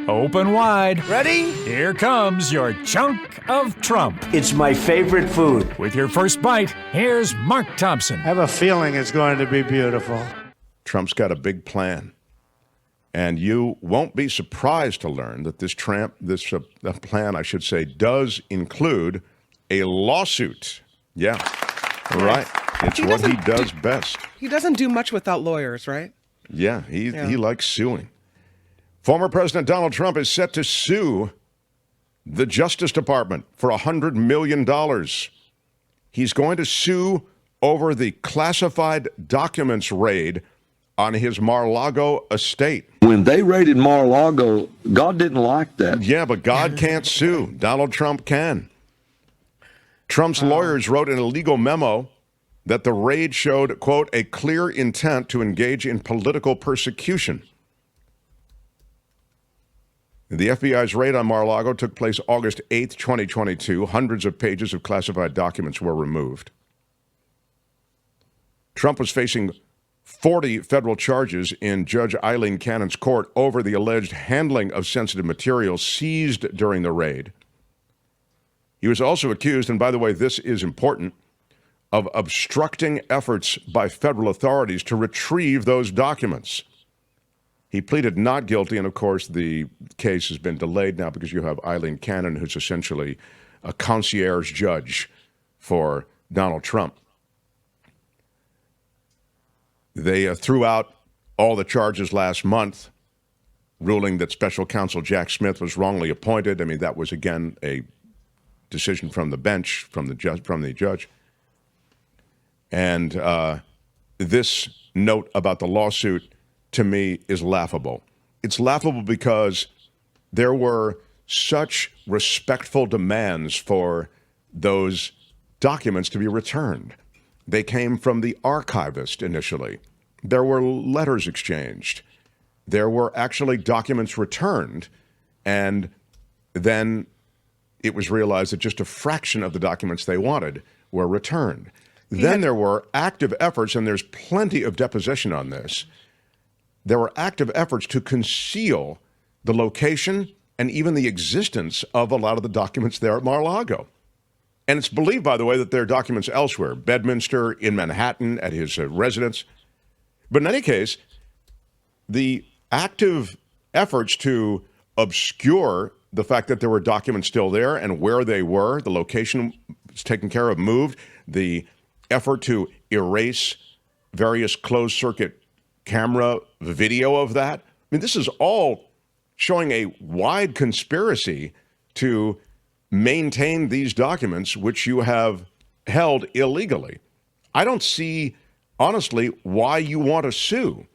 open wide. Ready? Here comes your chunk of Trump. It's my favorite food. With your first bite, here's Mark Thompson. I have a feeling it's going to be beautiful. Trump's got a big plan. And you won't be surprised to learn that this plan, I should say, does include a lawsuit. Yeah, right. It's what he does best. He doesn't do much without lawyers, right? Yeah, he likes suing. Former President Donald Trump is set to sue the Justice Department for $100 million. He's going to sue over the classified documents raid on his Mar-a-Lago estate. When they raided Mar-a-Lago, God didn't like that. Yeah, but God can't sue. Donald Trump can. Trump's lawyers wrote in a legal memo that the raid showed, quote, a clear intent to engage in political persecution. The FBI's raid on Mar-a-Lago took place August 8th, 2022. Hundreds of pages of classified documents were removed. Trump was facing 40 federal charges in Judge Eileen Cannon's court over the alleged handling of sensitive materials seized during the raid. He was also accused, and by the way, this is important, of obstructing efforts by federal authorities to retrieve those documents. He pleaded not guilty, and of course the case has been delayed now because you have Eileen Cannon, who's essentially a concierge judge for Donald Trump. They threw out all the charges last month, ruling that special counsel Jack Smith was wrongly appointed. I mean, that was, again, a decision from the bench, from the judge. And this note about the lawsuit, to me, is laughable. It's laughable because there were such respectful demands for those documents to be returned. They came from the archivist initially. There were letters exchanged. There were actually documents returned, and then it was realized that just a fraction of the documents they wanted were returned. Then there were active efforts, and there's plenty of deposition on this. There were active efforts to conceal the location and even the existence of a lot of the documents there at Mar-a-Lago. And it's believed, by the way, that there are documents elsewhere, Bedminster, in Manhattan, at his residence. But in any case, the active efforts to obscure the fact that there were documents still there and where they were, the location was taken care of, moved, the effort to erase various closed-circuit camera video of that. I mean, this is all showing a wide conspiracy to maintain these documents, which you have held illegally. I don't see, honestly, why you want to sue,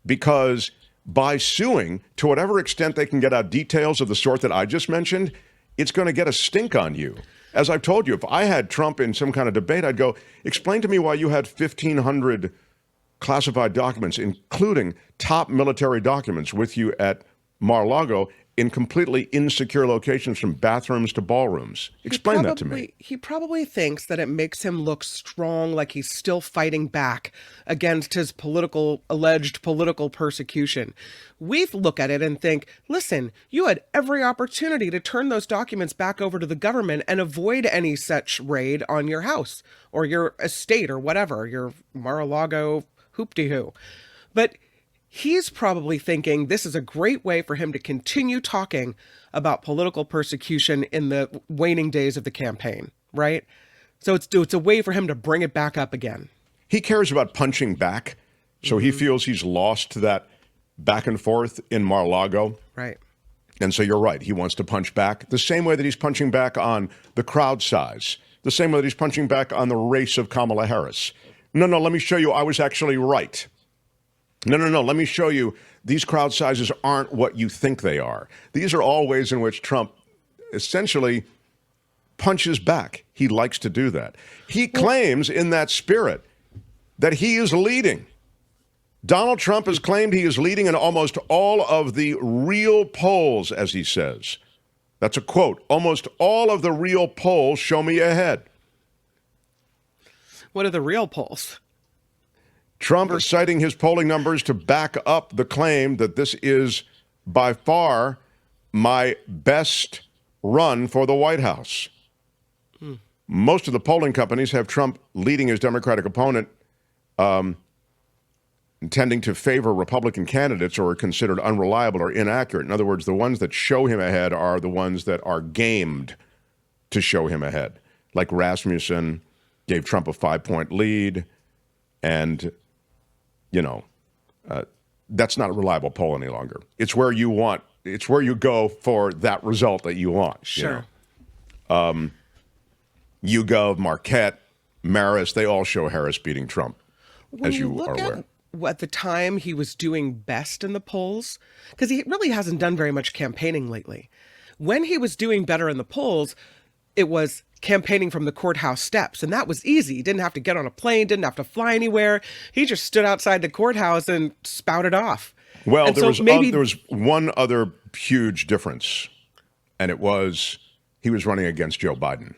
because by suing, to whatever extent they can get out details of the sort that I just mentioned, it's going to get a stink on you. As I've told you, if I had Trump in some kind of debate, I'd go, explain to me why you had 1,500 classified documents, including top military documents, with you at Mar-a-Lago in completely insecure locations, from bathrooms to ballrooms. Explain that to me. He probably thinks that it makes him look strong, like he's still fighting back against his alleged political persecution. We look at it and think, listen, you had every opportunity to turn those documents back over to the government and avoid any such raid on your house or your estate or whatever, your Mar-a-Lago hoop-de-hoo. But he's probably thinking this is a great way for him to continue talking about political persecution in the waning days of the campaign, right? So it's a way for him to bring it back up again. He cares about punching back, so he feels he's lost that back and forth in Mar-a-Lago. Right. And so you're right. He wants to punch back the same way that he's punching back on the crowd size, the same way that he's punching back on the race of Kamala Harris. No, let me show you I was actually right. No, let me show you these crowd sizes aren't what you think they are. These are all ways in which Trump essentially punches back. He likes to do that. He claims in that spirit that he is leading. Donald Trump has claimed he is leading in almost all of the real polls, as he says. That's a quote. Almost all of the real polls show me ahead. What are the real polls? Trump is citing his polling numbers to back up the claim that this is by far my best run for the White House. Most of the polling companies have Trump leading his Democratic opponent, tending to favor Republican candidates or are considered unreliable or inaccurate. In other words, the ones that show him ahead are the ones that are gamed to show him ahead. Like Rasmussen gave Trump a 5-point lead, and, that's not a reliable poll any longer. It's where you go for that result that you want. Sure. YouGov, Marquette, Marist, they all show Harris beating Trump, When as you are look aware. at the time he was doing best in the polls, because he really hasn't done very much campaigning lately. When he was doing better in the polls, it was campaigning from the courthouse steps, and that was easy. He didn't have to get on a plane, didn't have to fly anywhere. He just stood outside the courthouse and spouted off. Well, And there so was one other huge difference, and it was he was running against Joe Biden.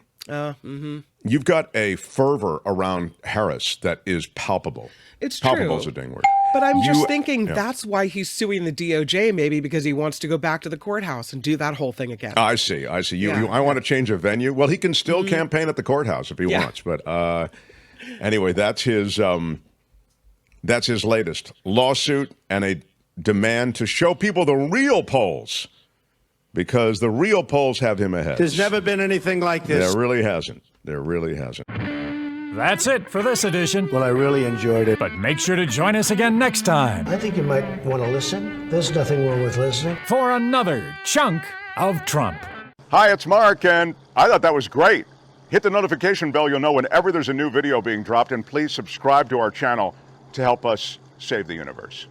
You've got a fervor around Harris that is palpable. It's Palpable true. is a dang word. But I'm just You- thinking yeah. that's why he's suing the DOJ, maybe because he wants to go back to the courthouse and do that whole thing again. I see. Yeah. I want to change a venue. Well, he can still campaign at the courthouse if he Yeah. wants. But anyway, that's his latest lawsuit and a demand to show people the real polls, because the real polls have him ahead. There's never been anything like this. There really hasn't. There really hasn't. That's it for this edition. Well, I really enjoyed it. But make sure to join us again next time I think you might want to listen. There's nothing wrong with listening. for another chunk of Trump. Hi, it's Mark, and I thought that was great. Hit the notification bell. You'll know whenever there's a new video being dropped, and please subscribe to our channel to help us save the universe.